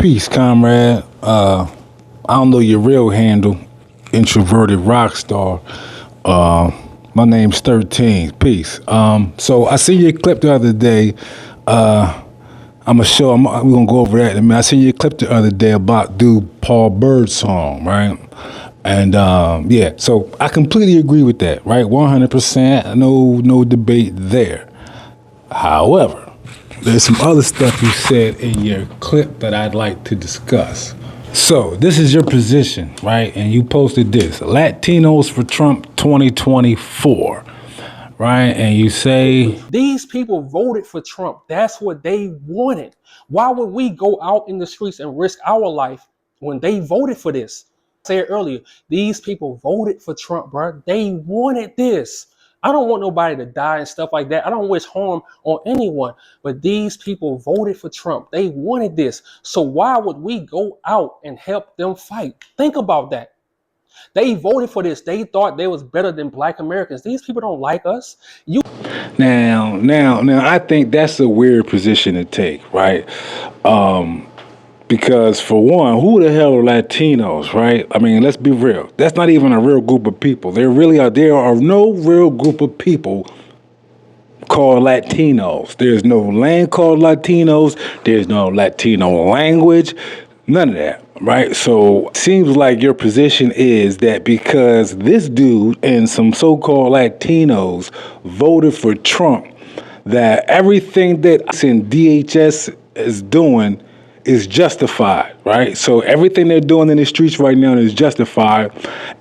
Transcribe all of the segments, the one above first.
Peace, comrade. I don't know your real handle, introverted rock star. Uh, my name's 13. Peace. So I seen your clip the other day. I'm gonna show. We're gonna go over that in a minute. I seen your clip the other day about dude Paul Bird's song, right? And yeah, so I completely agree with that, right? 100%. No debate there. However, there's some other stuff you said in your clip that I'd like to discuss. So, this is your position, right? And you posted this Latinos for Trump 2024, right? And you say, these people voted for Trump. That's what they wanted. Why would we go out in the streets and risk our life when they voted for this? I said earlier, these people voted for Trump, bro. They wanted this. I don't want nobody to die and stuff like that. I don't wish harm on anyone, but these people voted for Trump. They wanted this. So why would we go out and help them fight? Think about that. They voted for this. They thought they was better than black Americans. These people don't like us. now, I think that's a weird position to take, right? Because for one, who the hell are Latinos, right? I mean, let's be real. That's not even a real group of people. There are no real group of people called Latinos. There's no land called Latinos. There's no Latino language. None of that, right? So it seems like your position is that because this dude and some so-called Latinos voted for Trump, that everything that us in DHS is doing is justified, right? So everything they're doing in the streets right now is justified,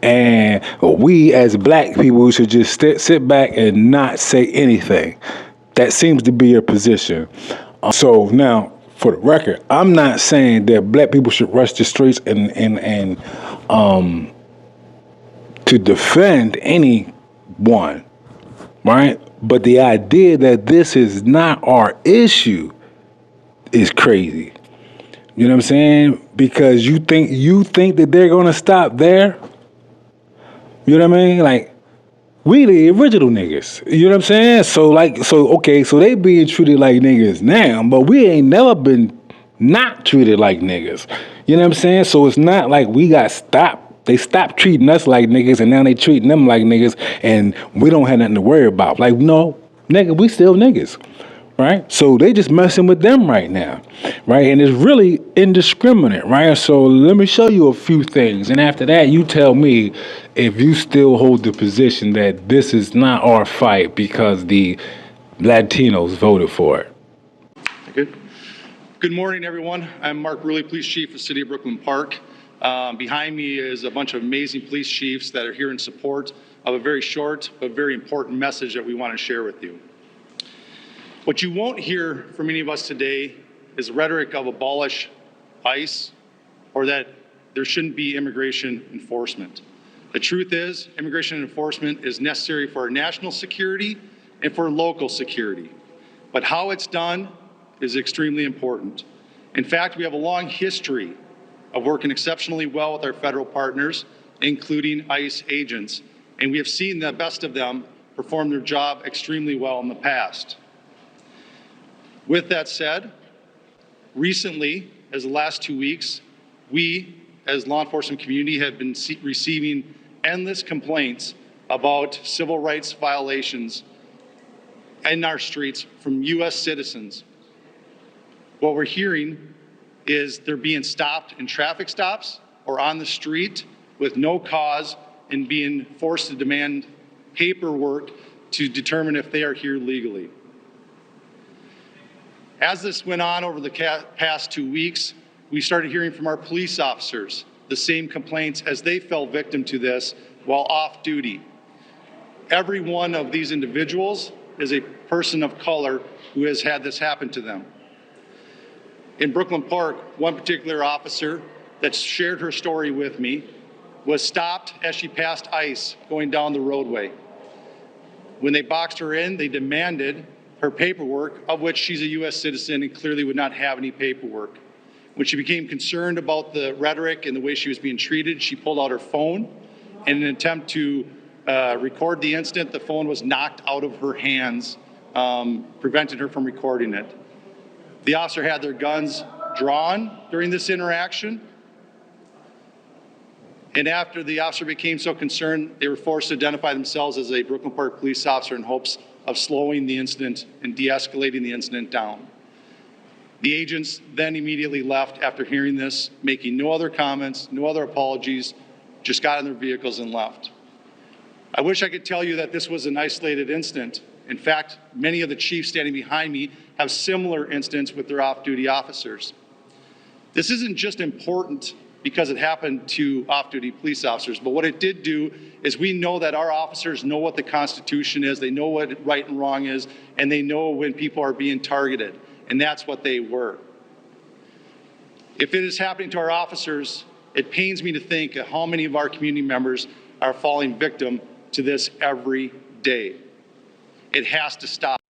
and we as black people should just sit back and not say anything. That seems to be your position. So now, for the record, I'm not saying that black people should rush the streets and to defend anyone, right? But the idea that this is not our issue is crazy. You know what I'm saying? Because you think that they're gonna stop there. You know what I mean? Like, we the original niggas. You know what I'm saying? So they being treated like niggas now, but we ain't never been not treated like niggas. You know what I'm saying? So it's not like we got stopped. They stopped treating us like niggas, and now they treating them like niggas, and we don't have nothing to worry about. Like, no, nigga, we still niggas. Right? So they just messing with them right now, right? And it's really indiscriminate, right? So let me show you a few things. And after that, you tell me if you still hold the position that this is not our fight because the Latinos voted for it. Good. Good morning, everyone. I'm Mark Ruley, Police Chief of the City of Brooklyn Park. Behind me is a bunch of amazing police chiefs that are here in support of a very short but very important message that we want to share with you. What you won't hear from any of us today is rhetoric of abolish ICE or that there shouldn't be immigration enforcement. The truth is, immigration enforcement is necessary for our national security and for local security. But how it's done is extremely important. In fact, we have a long history of working exceptionally well with our federal partners, including ICE agents, and we have seen the best of them perform their job extremely well in the past. With that said, recently, as the last 2 weeks, we, as law enforcement community, have been receiving endless complaints about civil rights violations in our streets from U.S. citizens. What we're hearing is they're being stopped in traffic stops or on the street with no cause and being forced to demand paperwork to determine if they are here legally. As this went on over the past 2 weeks, we started hearing from our police officers the same complaints as they fell victim to this while off duty. Every one of these individuals is a person of color who has had this happen to them. In Brooklyn Park, one particular officer that shared her story with me was stopped as she passed ICE going down the roadway. When they boxed her in, they demanded her paperwork, of which she's a U.S. citizen and clearly would not have any paperwork. When she became concerned about the rhetoric and the way she was being treated, she pulled out her phone. In an attempt to record the incident, the phone was knocked out of her hands, prevented her from recording it. The officer had their guns drawn during this interaction. And after the officer became so concerned, they were forced to identify themselves as a Brooklyn Park police officer in hopes of slowing the incident and de-escalating the incident down. The agents then immediately left after hearing this, making no other comments, no other apologies, just got in their vehicles and left. I wish I could tell you that this was an isolated incident. In fact, many of the chiefs standing behind me have similar incidents with their off-duty officers. This isn't just important because it happened to off-duty police officers, but what it did do is we know that our officers know what the Constitution is, they know what right and wrong is, and they know when people are being targeted, and that's what they were. If it is happening to our officers, it pains me to think of how many of our community members are falling victim to this every day. It has to stop.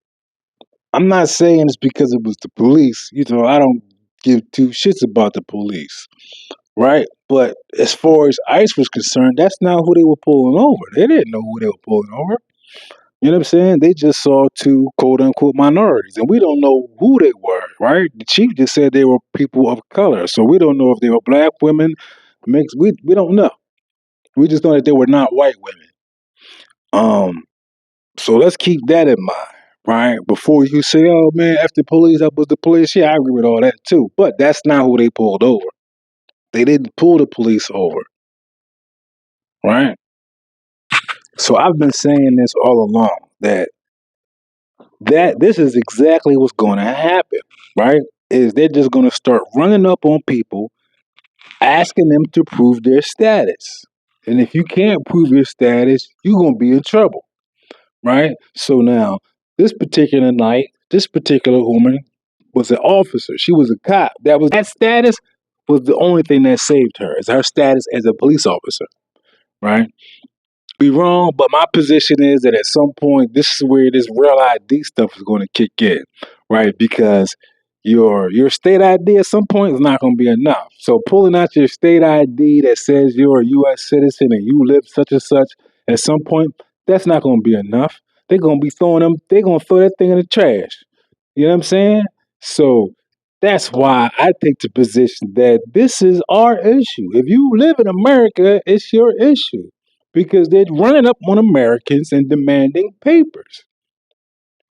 I'm not saying it's because it was the police. I don't give two shits about the police, right? But as far as ICE was concerned, that's not who they were pulling over. They didn't know who they were pulling over. You know what I'm saying? They just saw two quote unquote minorities, and we don't know who they were, right? The chief just said they were people of color, so we don't know if they were black women, mixed. We don't know. We just know that they were not white women. So let's keep that in mind, right? Before you say, "Oh man, after police, that was the police." Yeah, I agree with all that too, but that's not who they pulled over. They didn't pull the police over, right? So I've been saying this all along that this is exactly what's going to happen, right? Is they're just going to start running up on people, asking them to prove their status. And if you can't prove your status, you're going to be in trouble, right? So now, this particular night, this particular woman was an officer. She was a cop. That status was the only thing that saved her, is her status as a police officer, right? Be wrong, but my position is that at some point, this is where this real ID stuff is going to kick in, right? Because your state ID at some point is not going to be enough. So pulling out your state ID that says you're a U.S. citizen and you live such and such, at some point, that's not going to be enough. They're going to be they're going to throw that thing in the trash. You know what I'm saying? So that's why I take the position that this is our issue. If you live in America, it's your issue because they're running up on Americans and demanding papers,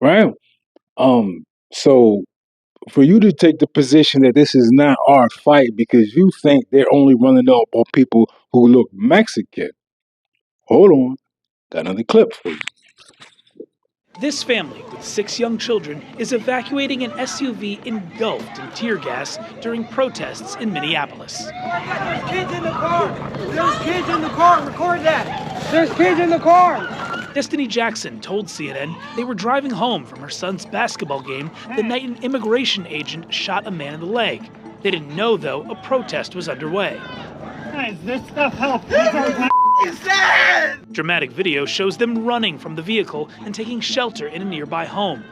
right? So for you to take the position that this is not our fight because you think they're only running up on people who look Mexican, hold on, got another clip for you. This family with 6 young children is evacuating an SUV engulfed in tear gas during protests in Minneapolis. There's kids in the car! There's kids in the car! Record that! There's kids in the car! Destiny Jackson told CNN they were driving home from her son's basketball game the night an immigration agent shot a man in the leg. They didn't know, though, a protest was underway. Guys, this stuff helps. Dramatic video shows them running from the vehicle and taking shelter in a nearby home.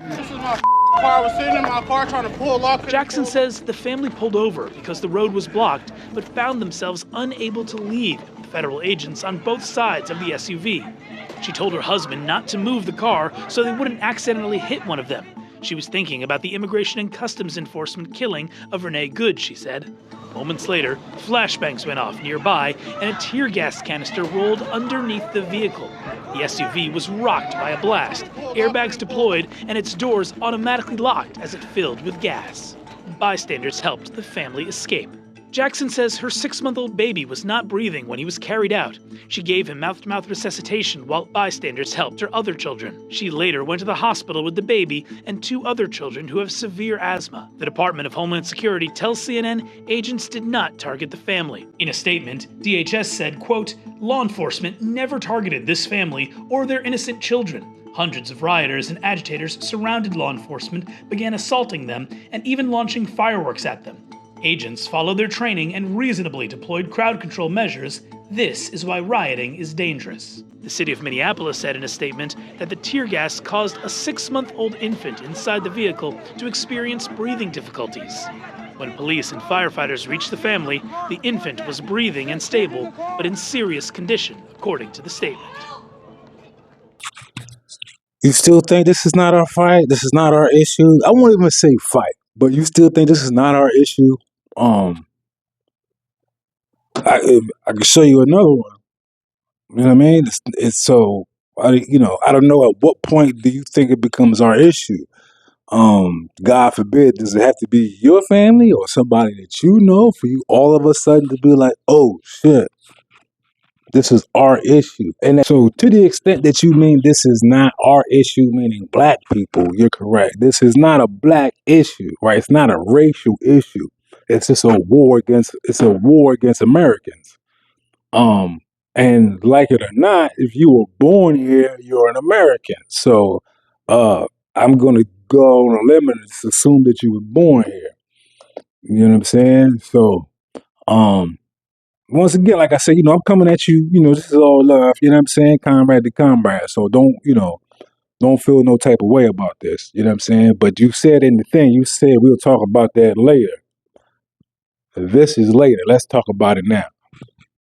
This is my car. I was sitting in my car trying to pull off. Jackson says the family pulled over because the road was blocked, but found themselves unable to leave with federal agents on both sides of the SUV. She told her husband not to move the car so they wouldn't accidentally hit one of them. She was thinking about the Immigration and Customs Enforcement killing of Renee Good, she said. Moments later, flashbangs went off nearby and a tear gas canister rolled underneath the vehicle. The SUV was rocked by a blast, airbags deployed, and its doors automatically locked as it filled with gas. Bystanders helped the family escape. Jackson says her 6-month-old baby was not breathing when he was carried out. She gave him mouth-to-mouth resuscitation while bystanders helped her other children. She later went to the hospital with the baby and 2 other children who have severe asthma. The Department of Homeland Security tells CNN agents did not target the family. In a statement, DHS said, quote, "Law enforcement never targeted this family or their innocent children. Hundreds of rioters and agitators surrounded law enforcement, began assaulting them, and even launching fireworks at them. Agents followed their training and reasonably deployed crowd control measures. This is why rioting is dangerous." The city of Minneapolis said in a statement that the tear gas caused a 6-month-old infant inside the vehicle to experience breathing difficulties. When police and firefighters reached the family, the infant was breathing and stable, but in serious condition, according to the statement. You still think this is not our fight? This is not our issue? I won't even say fight, But you still think this is not our issue? Um, I can show you another one. You know what I mean? It's so I don't know at what point do you think it becomes our issue. God forbid, does it have to be your family or somebody that you know for you all of a sudden to be like, oh shit, this is our issue? And so, to the extent that you mean this is not our issue, meaning black people, you're correct. This is not a black issue, right? It's not a racial issue. It's just it's a war against Americans. Um, and like it or not, if you were born here, you're an American. So, uh, I'm gonna go on a limb and just assume that you were born here. You know what I'm saying? So, um, once again, like I said, I'm coming at you. This is all love. You know what I'm saying? Comrade to comrade. So don't feel no type of way about this. You know what I'm saying? But you said in the thing, you said we'll talk about that later. This is later. Let's talk about it now.